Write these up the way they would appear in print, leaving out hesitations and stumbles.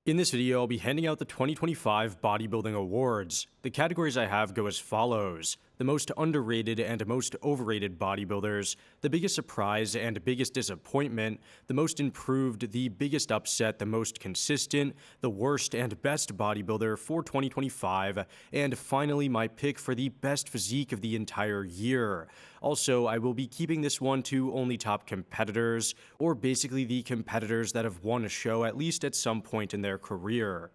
In this video, I'll be handing out the 2025 Bodybuilding Awards. The categories I have go as follows: the most underrated and most overrated bodybuilders, the biggest surprise and biggest disappointment, the most improved, the biggest upset, the most consistent, the worst and best bodybuilder for 2025, and finally my pick for the best physique of the entire year. Also, I will be keeping this one to only top competitors, or basically the competitors that have won a show at least at some point in their career.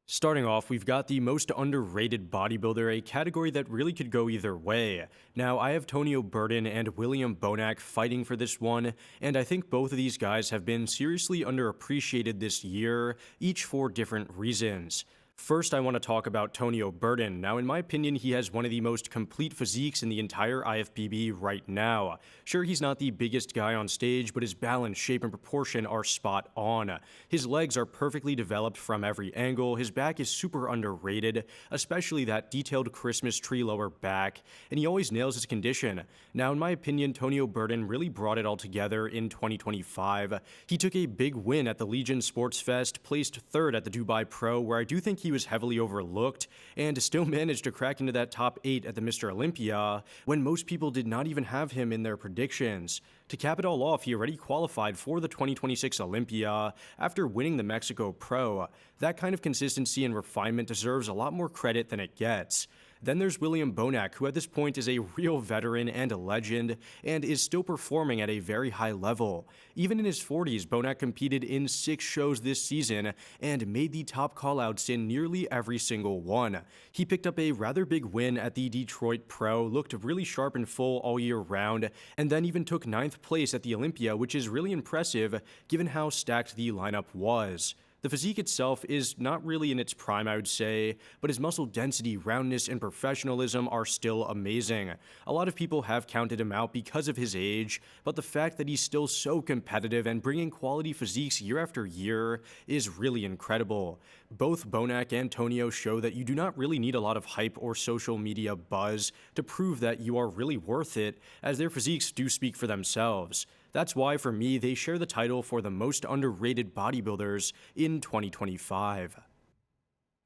Starting off, we've got the most underrated bodybuilder, a category that really could go either way. Now, I have Tonio Burden and William Bonac fighting for this one, and I think both of these guys have been seriously underappreciated this year, each for different reasons. First, I want to talk about Tonio Burden. Now, in my opinion, he has one of the most complete physiques in the entire IFBB right now. Sure, he's not the biggest guy on stage, but his balance, shape, and proportion are spot on. His legs are perfectly developed from every angle, his back is super underrated, especially that detailed Christmas tree lower back, and he always nails his condition. Now, in my opinion, Tonio Burden really brought it all together in 2025. He took a big win at the Legion Sports Fest, placed third at the Dubai Pro, where I do think he was heavily overlooked, and still managed to crack into that top 8 at the Mr. Olympia when most people did not even have him in their predictions. To cap it all off, he already qualified for the 2026 Olympia after winning the Mexico Pro. That kind of consistency and refinement deserves a lot more credit than it gets. Then there's William Bonac, who at this point is a real veteran and a legend, and is still performing at a very high level. Even in his 40s, Bonac competed in 6 shows this season and made the top callouts in nearly every single one. He picked up a rather big win at the Detroit Pro, looked really sharp and full all year round, and then even took 9th place at the Olympia, which is really impressive given how stacked the lineup was. The physique itself is not really in its prime, I would say, but his muscle density, roundness, and professionalism are still amazing. A lot of people have counted him out because of his age, but the fact that he's still so competitive and bringing quality physiques year after year is really incredible. Both Bonac and Tonio show that you do not really need a lot of hype or social media buzz to prove that you are really worth it, as their physiques do speak for themselves. That's why, for me, they share the title for the most underrated bodybuilders in 2025.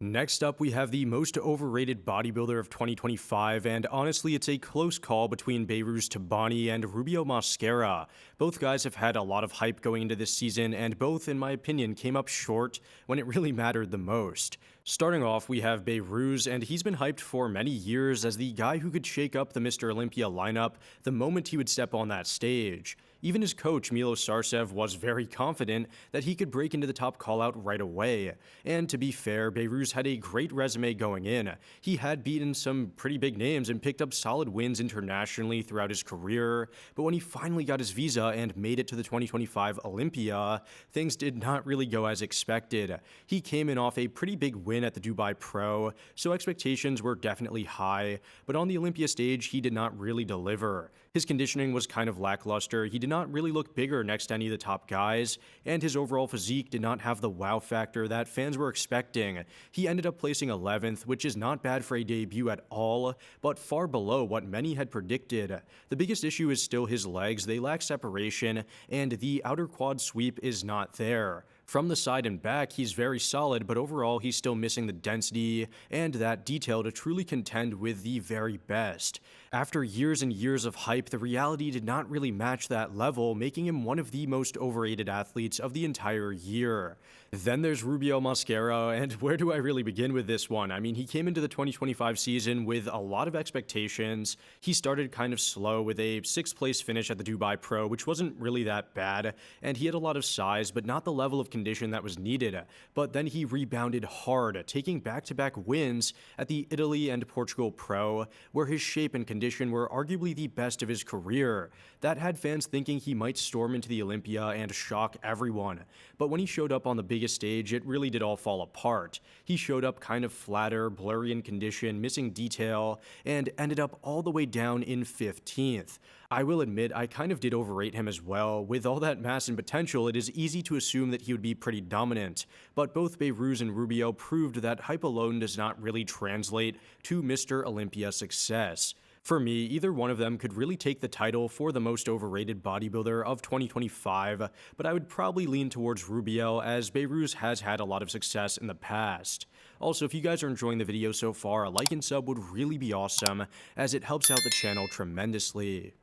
Next up, we have the most overrated bodybuilder of 2025, and honestly, it's a close call between Behrooz Tabani and Rubio Mascara. Both guys have had a lot of hype going into this season, and both, in my opinion, came up short when it really mattered the most. Starting off, we have Behrooz, and he's been hyped for many years as the guy who could shake up the Mr. Olympia lineup the moment he would step on that stage. Even his coach, Milo Sarcev, was very confident that he could break into the top callout right away. And to be fair, Behrooz had a great resume going in. He had beaten some pretty big names and picked up solid wins internationally throughout his career, but when he finally got his visa and made it to the 2025 Olympia, things did not really go as expected. He came in off a pretty big win at the Dubai Pro, so expectations were definitely high, but on the Olympia stage, he did not really deliver. His conditioning was kind of lackluster, he did not really look bigger next to any of the top guys, and his overall physique did not have the wow factor that fans were expecting. He ended up placing 11th, which is not bad for a debut at all, but far below what many had predicted. The biggest issue is still his legs. They lack separation, and the outer quad sweep is not there. From the side and back, he's very solid, but overall he's still missing the density and that detail to truly contend with the very best. After years and years of hype, the reality did not really match that level, making him one of the most overrated athletes of the entire year. Then there's Rubio Mascara, and where do I really begin with this one? I mean, he came into the 2025 season with a lot of expectations. He started kind of slow with a 6th place finish at the Dubai Pro, which wasn't really that bad, and he had a lot of size, but not the level of condition that was needed. But then he rebounded hard, taking back-to-back wins at the Italy and Portugal Pro, where his shape and condition were arguably the best of his career. That had fans thinking he might storm into the Olympia and shock everyone. But when he showed up on the biggest stage, it really did all fall apart. He showed up kind of flatter, blurry in condition, missing detail, and ended up all the way down in 15th. I will admit, I kind of did overrate him as well. With all that mass and potential, it is easy to assume that he would be pretty dominant, but both Behrooz and Rubio proved that hype alone does not really translate to Mr. Olympia success. For me, either one of them could really take the title for the most overrated bodybuilder of 2025, but I would probably lean towards Rubiel as Beirut has had a lot of success in the past. Also, if you guys are enjoying the video so far, a like and sub would really be awesome as it helps out the channel tremendously.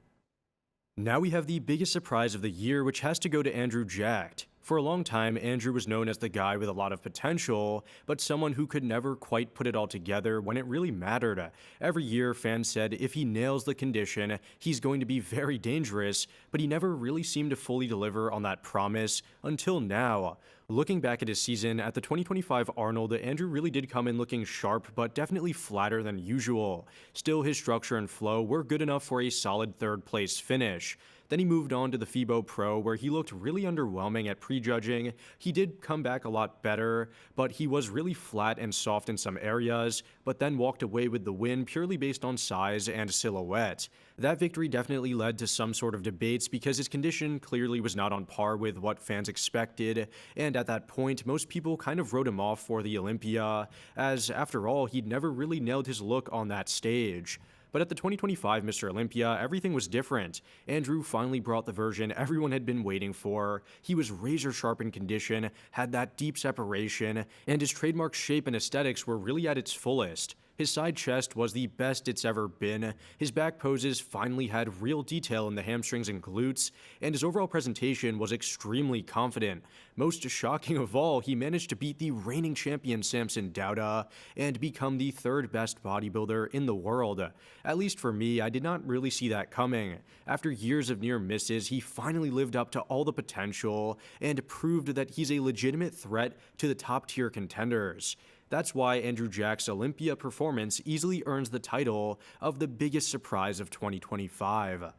Now we have the biggest surprise of the year, which has to go to Andrew Jacked. For a long time, Andrew was known as the guy with a lot of potential, but someone who could never quite put it all together when it really mattered. Every year, fans said if he nails the condition, he's going to be very dangerous, but he never really seemed to fully deliver on that promise until now. Looking back at his season, at the 2025 Arnold, Andrew really did come in looking sharp, but definitely flatter than usual. Still, his structure and flow were good enough for a solid third place finish. Then he moved on to the FIBO Pro, where he looked really underwhelming at prejudging. He did come back a lot better, but he was really flat and soft in some areas, but then walked away with the win purely based on size and silhouette. That victory definitely led to some sort of debates because his condition clearly was not on par with what fans expected, and at that point, most people kind of wrote him off for the Olympia, as after all, he'd never really nailed his look on that stage. But at the 2025 Mr. Olympia, everything was different. Andrew finally brought the version everyone had been waiting for. He was razor sharp in condition, had that deep separation, and his trademark shape and aesthetics were really at its fullest. His side chest was the best it's ever been, his back poses finally had real detail in the hamstrings and glutes, and his overall presentation was extremely confident. Most shocking of all, he managed to beat the reigning champion Samson Dauda and become the third best bodybuilder in the world. At least for me, I did not really see that coming. After years of near misses, he finally lived up to all the potential and proved that he's a legitimate threat to the top tier contenders. That's why Andrew Jack's Olympia performance easily earns the title of the biggest surprise of 2025.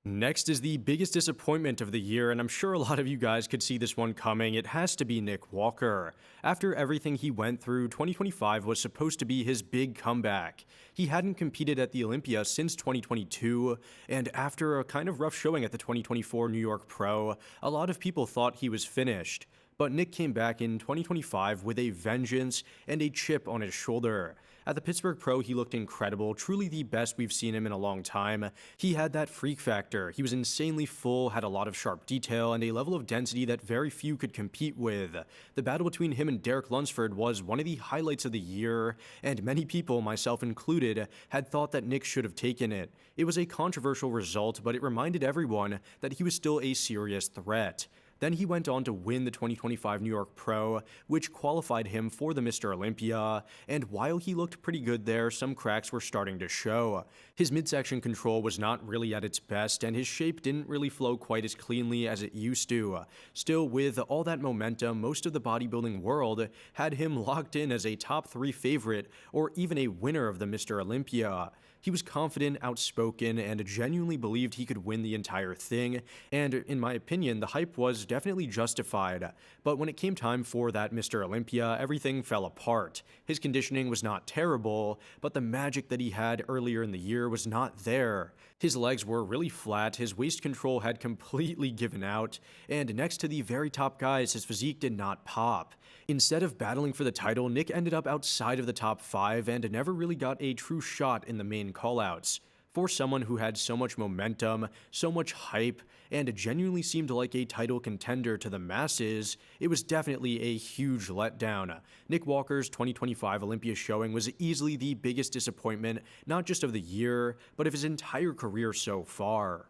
Next is the biggest disappointment of the year, and I'm sure a lot of you guys could see this one coming. It has to be Nick Walker. After everything he went through, 2025 was supposed to be his big comeback. He hadn't competed at the Olympia since 2022, and after a kind of rough showing at the 2024 New York Pro, a lot of people thought he was finished. But Nick came back in 2025 with a vengeance and a chip on his shoulder. At the Pittsburgh Pro, he looked incredible, truly the best we've seen him in a long time. He had that freak factor. He was insanely full, had a lot of sharp detail, and a level of density that very few could compete with. The battle between him and Derek Lunsford was one of the highlights of the year, and many people, myself included, had thought that Nick should have taken it. It was a controversial result, but it reminded everyone that he was still a serious threat. Then he went on to win the 2025 New York Pro, which qualified him for the Mr. Olympia, and while he looked pretty good there, some cracks were starting to show. His midsection control was not really at its best, and his shape didn't really flow quite as cleanly as it used to. Still, with all that momentum, most of the bodybuilding world had him locked in as a top 3 favorite, or even a winner of the Mr. Olympia. He was confident, outspoken, and genuinely believed he could win the entire thing, and in my opinion, the hype was definitely justified. But when it came time for that Mr. Olympia, everything fell apart. His conditioning was not terrible, but the magic that he had earlier in the year was not there. His legs were really flat, his waist control had completely given out, and next to the very top guys, his physique did not pop. Instead of battling for the title, Nick ended up outside of the top 5 and never really got a true shot in the main callouts. For someone who had so much momentum, so much hype, and genuinely seemed like a title contender to the masses, it was definitely a huge letdown. Nick Walker's 2025 Olympia showing was easily the biggest disappointment, not just of the year, but of his entire career so far.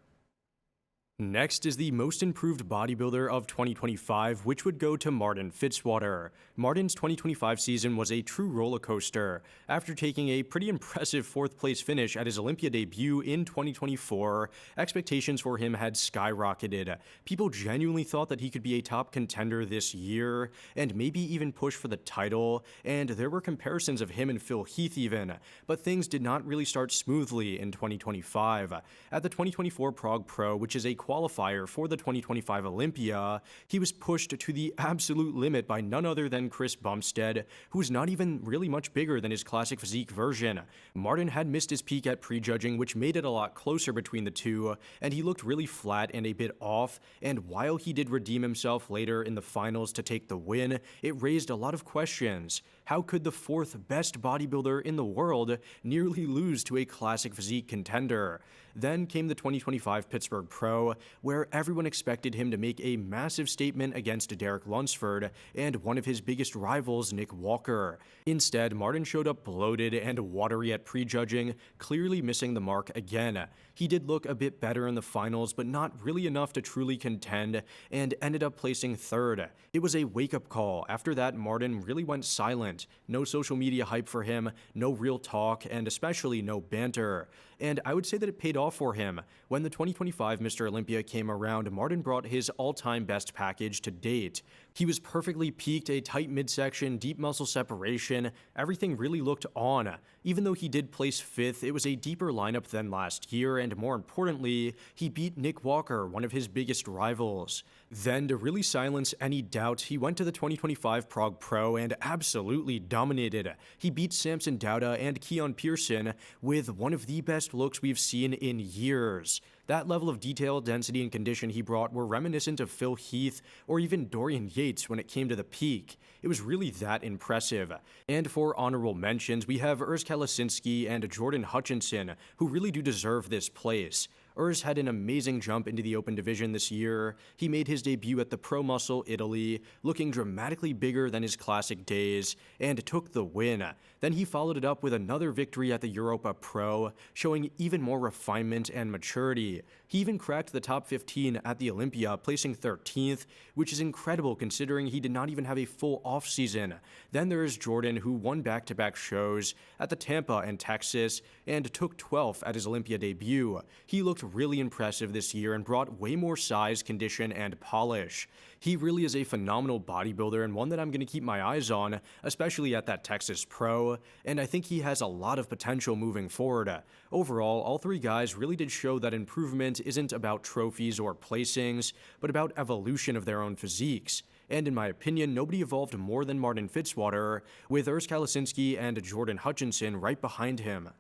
Next is the most improved bodybuilder of 2025, which would go to Martin Fitzwater. Martin's 2025 season was a true roller coaster. After taking a pretty impressive 4th place finish at his Olympia debut in 2024, expectations for him had skyrocketed. People genuinely thought that he could be a top contender this year, and maybe even push for the title, and there were comparisons of him and Phil Heath even, but things did not really start smoothly in 2025. At the 2024 Prague Pro, which is a qualifier for the 2025 Olympia, he was pushed to the absolute limit by none other than Chris Bumstead, who was not even really much bigger than his classic physique version. Martin had missed his peak at prejudging, which made it a lot closer between the two, and he looked really flat and a bit off, and while he did redeem himself later in the finals to take the win, it raised a lot of questions. How could the fourth best bodybuilder in the world nearly lose to a classic physique contender? Then came the 2025 Pittsburgh Pro, where everyone expected him to make a massive statement against Derek Lunsford and one of his biggest rivals, Nick Walker. Instead, Martin showed up bloated and watery at prejudging, clearly missing the mark again. He did look a bit better in the finals, but not really enough to truly contend, and ended up placing third. It was a wake-up call. After that, Martin really went silent. No social media hype for him, no real talk, and especially no banter. And I would say that it paid off for him. When the 2025 Mr. Olympia came around, Martin brought his all-time best package to date. He was perfectly peaked, a tight midsection, deep muscle separation, everything really looked on. Even though he did place 5th, it was a deeper lineup than last year, and more importantly, he beat Nick Walker, one of his biggest rivals. Then, to really silence any doubt, he went to the 2025 Prague Pro and absolutely dominated. He beat Samson Dauda and Keon Pearson with one of the best looks we've seen in years. That level of detail, density, and condition he brought were reminiscent of Phil Heath or even Dorian Yates when it came to the peak. It was really that impressive. And for honorable mentions, we have Urs Kalasinski and Jordan Hutchinson, who really do deserve this place. Urs had an amazing jump into the open division this year. He made his debut at the Pro Muscle Italy, looking dramatically bigger than his classic days, and took the win. Then he followed it up with another victory at the Europa Pro, showing even more refinement and maturity. He even cracked the top 15 at the Olympia, placing 13th, which is incredible considering he did not even have a full offseason. Then there is Jordan, who won back-to-back shows at the Tampa and Texas, and took 12th at his Olympia debut. He looked really impressive this year and brought way more size, condition, and polish. He really is a phenomenal bodybuilder and one that I'm going to keep my eyes on, especially at that Texas Pro, and I think he has a lot of potential moving forward. Overall, all three guys really did show that improvement isn't about trophies or placings, but about evolution of their own physiques. And in my opinion, nobody evolved more than Martin Fitzwater, with Urs Kalasinski and Jordan Hutchinson right behind him.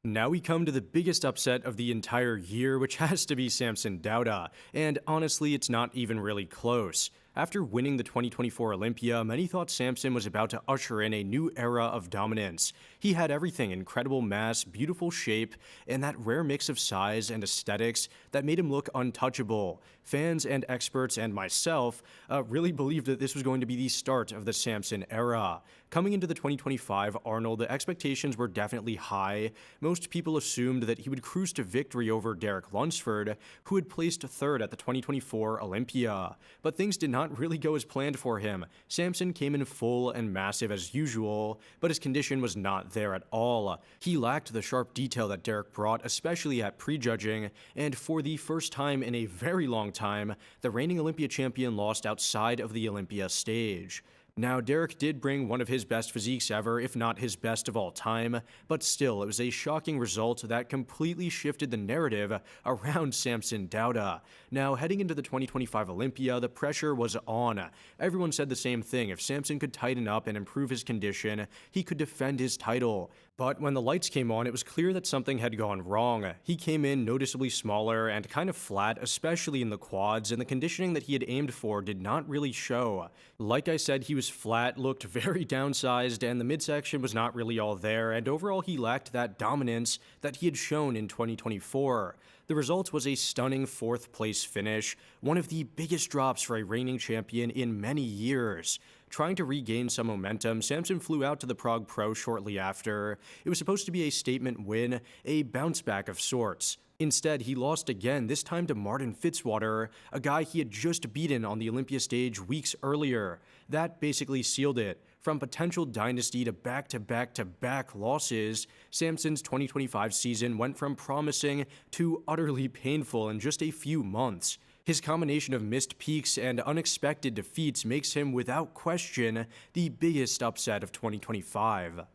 Now we come to the biggest upset of the entire year, which has to be Samson Dauda, and honestly, it's not even really close. After winning the 2024 Olympia, many thought Samson was about to usher in a new era of dominance. He had everything: incredible mass, beautiful shape, and that rare mix of size and aesthetics that made him look untouchable. Fans and experts and myself really believed that this was going to be the start of the Samson era. Coming into the 2025 Arnold, the expectations were definitely high. Most people assumed that he would cruise to victory over Derek Lunsford, who had placed third at the 2024 Olympia. But things did not really go as planned for him. Samson came in full and massive as usual, but his condition was not there at all. He lacked the sharp detail that Derek brought, especially at prejudging, and for the first time in a very long time, the reigning Olympia champion lost outside of the Olympia stage. Now, Derek did bring one of his best physiques ever, if not his best of all time, but still, it was a shocking result that completely shifted the narrative around Samson Dauda. Now, heading into the 2025 Olympia, the pressure was on. Everyone said the same thing: if Samson could tighten up and improve his condition, he could defend his title. But when the lights came on, it was clear that something had gone wrong. He came in noticeably smaller and kind of flat, especially in the quads, and the conditioning that he had aimed for did not really show. Like I said, he was flat, looked very downsized, and the midsection was not really all there, and overall he lacked that dominance that he had shown in 2024. The result was a stunning 4th place finish, one of the biggest drops for a reigning champion in many years. Trying to regain some momentum, Samson flew out to the Prague Pro shortly after. It was supposed to be a statement win, a bounce back of sorts. Instead, he lost again, this time to Martin Fitzwater, a guy he had just beaten on the Olympia stage weeks earlier. That basically sealed it. From potential dynasty to back-to-back-to-back losses, Samson's 2025 season went from promising to utterly painful in just a few months. His combination of missed peaks and unexpected defeats makes him, without question, the biggest upset of 2025.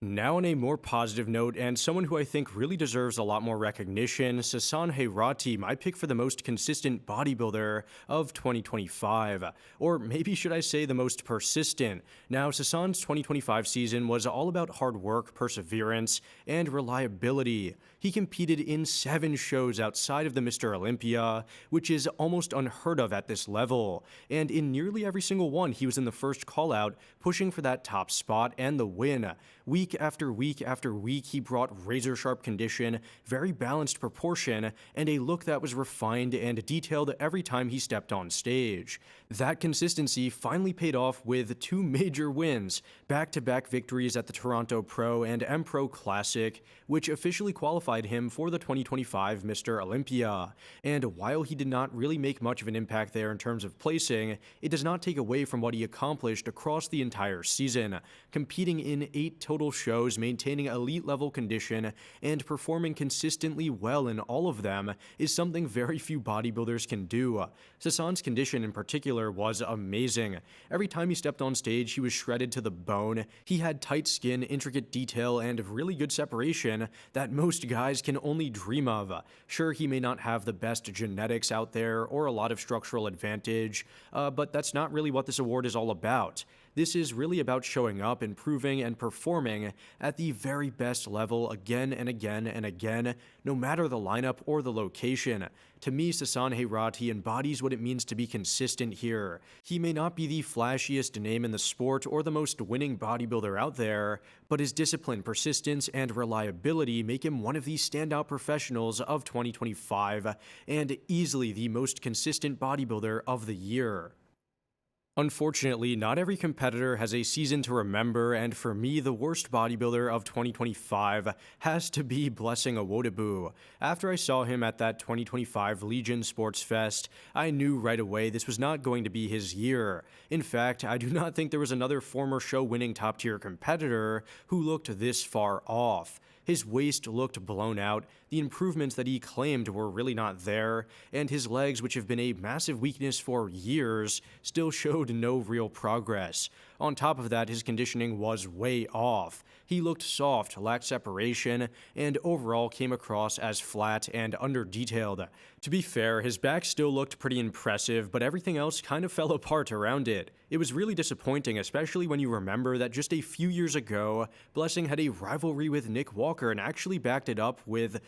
Now, on a more positive note, and someone who I think really deserves a lot more recognition, Sasan Heirati, my pick for the most consistent bodybuilder of 2025. Or maybe should I say the most persistent. Now, Sasan's 2025 season was all about hard work, perseverance, and reliability. He competed in 7 shows outside of the Mr. Olympia, which is almost unheard of at this level. And in nearly every single one, he was in the first call-out, pushing for that top spot and the win. Week after week after week, he brought razor-sharp condition, very balanced proportion, and a look that was refined and detailed every time he stepped on stage. That consistency finally paid off with 2 major wins, back-to-back victories at the Toronto Pro and M Pro Classic, which officially qualified him for the 2025 Mr. Olympia. And while he did not really make much of an impact there in terms of placing, it does not take away from what he accomplished across the entire season, competing in 8 total shows, maintaining elite-level condition, and performing consistently well in all of them is something very few bodybuilders can do. Sasan's condition in particular was amazing. Every time he stepped on stage, he was shredded to the bone. He had tight skin, intricate detail, and really good separation that most guys can only dream of. Sure, he may not have the best genetics out there or a lot of structural advantage, but that's not really what this award is all about. This is really about showing up, improving, and performing at the very best level again and again and again, no matter the lineup or the location. To me, Sasan Heirati embodies what it means to be consistent here. He may not be the flashiest name in the sport or the most winning bodybuilder out there, but his discipline, persistence, and reliability make him one of the standout professionals of 2025 and easily the most consistent bodybuilder of the year. Unfortunately, not every competitor has a season to remember, and for me, the worst bodybuilder of 2025 has to be Blessing Awodabu. After I saw him at that 2025 Legion Sports Fest, I knew right away this was not going to be his year. In fact, I do not think there was another former show-winning top-tier competitor who looked this far off. His waist looked blown out, the improvements that he claimed were really not there, and his legs, which have been a massive weakness for years, still showed no real progress. On top of that, his conditioning was way off. He looked soft, lacked separation, and overall came across as flat and under-detailed. To be fair, his back still looked pretty impressive, but everything else kind of fell apart around it. It was really disappointing, especially when you remember that just a few years ago, Blessing had a rivalry with Nick Walker and actually backed it up with,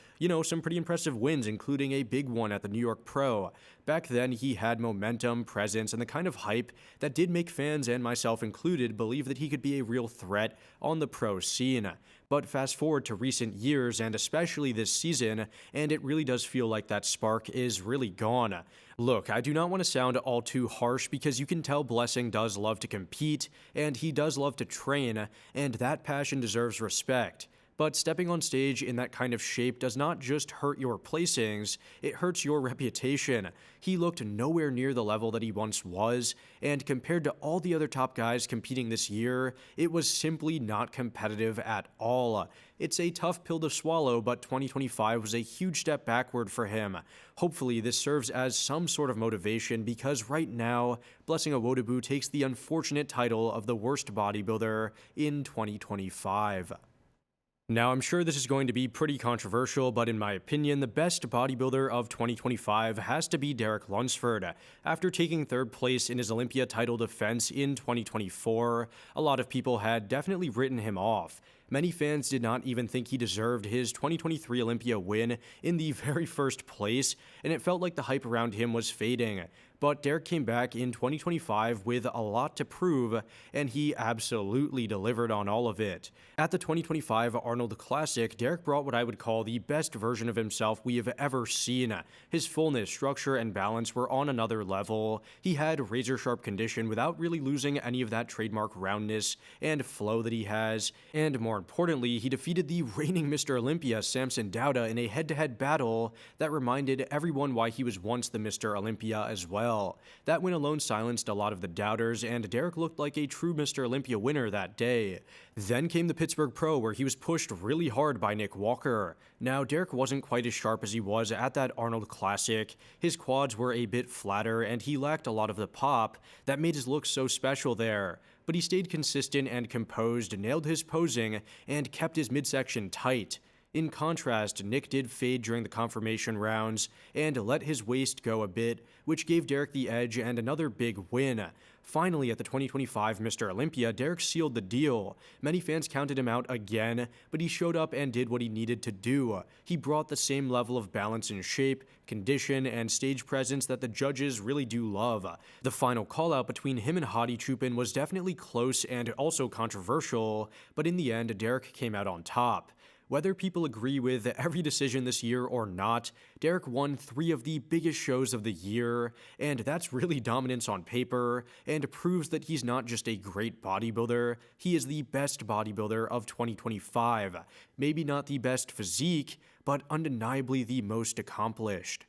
some pretty impressive wins, including a big one at the New York Pro. Back then, he had momentum, presence, and the kind of hype that did make fans, and myself included, believe that he could be a real threat on the pro scene. But fast forward to recent years, and especially this season, and it really does feel like that spark is really gone. Look, I do not want to sound all too harsh because you can tell Blessing does love to compete, and he does love to train, and that passion deserves respect. But stepping on stage in that kind of shape does not just hurt your placings, it hurts your reputation. He looked nowhere near the level that he once was, and compared to all the other top guys competing this year, it was simply not competitive at all. It's a tough pill to swallow, but 2025 was a huge step backward for him. Hopefully, this serves as some sort of motivation because right now, Blessing Awodabu takes the unfortunate title of the worst bodybuilder in 2025. Now, I'm sure this is going to be pretty controversial, but in my opinion, the best bodybuilder of 2025 has to be Derek Lunsford. After taking 3rd place in his Olympia title defense in 2024, a lot of people had definitely written him off. Many fans did not even think he deserved his 2023 Olympia win in the very first place, and it felt like the hype around him was fading. But Derek came back in 2025 with a lot to prove, and he absolutely delivered on all of it. At the 2025 Arnold Classic, Derek brought what I would call the best version of himself we have ever seen. His fullness, structure, and balance were on another level. He had razor-sharp condition without really losing any of that trademark roundness and flow that he has, and more importantly, he defeated the reigning Mr. Olympia, Samson Dauda, in a head-to-head battle that reminded everyone why he was once the Mr. Olympia as well. well. That win alone silenced a lot of the doubters, and Derek looked like a true Mr. Olympia winner that day. Then came the Pittsburgh Pro, where he was pushed really hard by Nick Walker. Now, Derek wasn't quite as sharp as he was at that Arnold Classic. His quads were a bit flatter, and he lacked a lot of the pop that made his look so special there. But he stayed consistent and composed, nailed his posing, and kept his midsection tight. In contrast, Nick did fade during the confirmation rounds and let his waist go a bit, which gave Derek the edge and another big win. Finally, at the 2025 Mr. Olympia, Derek sealed the deal. Many fans counted him out again, but he showed up and did what he needed to do. He brought the same level of balance and shape, condition, and stage presence that the judges really do love. The final call-out between him and Hadi Chupin was definitely close and also controversial, but in the end, Derek came out on top. Whether people agree with every decision this year or not, Derek won 3 of the biggest shows of the year, and that's really dominance on paper, and proves that he's not just a great bodybuilder, he is the best bodybuilder of 2025. Maybe not the best physique, but undeniably the most accomplished.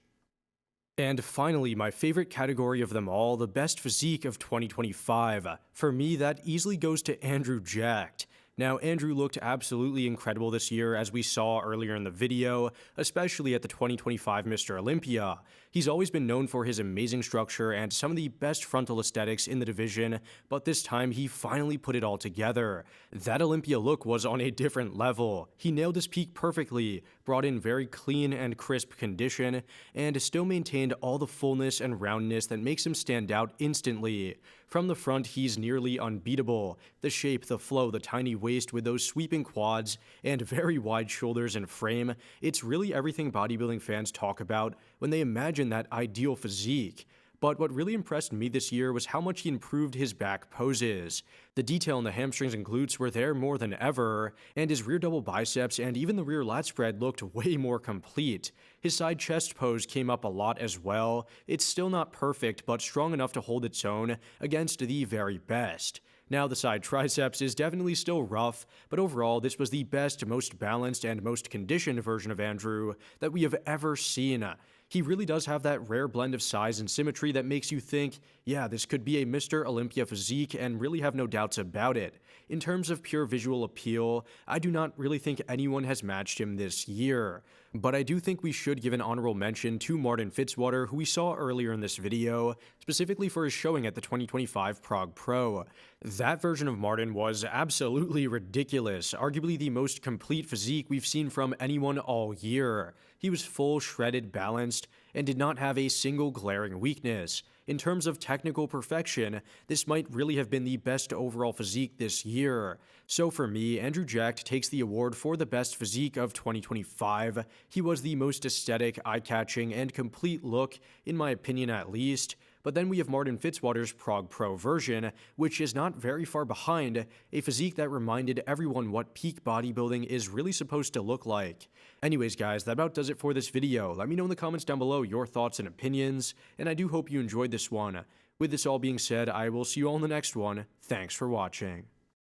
And finally, my favorite category of them all, the best physique of 2025. For me, that easily goes to Andrew Jacked. Now, Andrew looked absolutely incredible this year, as we saw earlier in the video, especially at the 2025 Mr. Olympia. He's always been known for his amazing structure and some of the best frontal aesthetics in the division, but this time he finally put it all together. That Olympia look was on a different level. He nailed his peak perfectly, brought in very clean and crisp condition, and still maintained all the fullness and roundness that makes him stand out instantly. From the front, he's nearly unbeatable. The shape, the flow, the tiny waist with those sweeping quads, and very wide shoulders and frame, it's really everything bodybuilding fans talk about when they imagine that ideal physique. But what really impressed me this year was how much he improved his back poses. The detail in the hamstrings and glutes were there more than ever, and his rear double biceps and even the rear lat spread looked way more complete. His side chest pose came up a lot as well. It's still not perfect, but strong enough to hold its own against the very best. Now, the side triceps is definitely still rough, but overall, this was the best, most balanced, and most conditioned version of Andrew that we have ever seen. He really does have that rare blend of size and symmetry that makes you think, yeah, this could be a Mr. Olympia physique, and really have no doubts about it. In terms of pure visual appeal, I do not really think anyone has matched him this year. But I do think we should give an honorable mention to Martin Fitzwater, who we saw earlier in this video, specifically for his showing at the 2025 Prague Pro. That version of Martin was absolutely ridiculous, arguably the most complete physique we've seen from anyone all year. He was full, shredded, balanced, and did not have a single glaring weakness. In terms of technical perfection, this might really have been the best overall physique this year. So for me, Andrew Jacked takes the award for the best physique of 2025. He was the most aesthetic, eye-catching, and complete look, in my opinion at least. But then we have Martin Fitzwater's Prague Pro version, which is not very far behind, a physique that reminded everyone what peak bodybuilding is really supposed to look like. Anyways guys, that about does it for this video. Let me know in the comments down below your thoughts and opinions, and I do hope you enjoyed this one. With this all being said, I will see you all in the next one. Thanks for watching.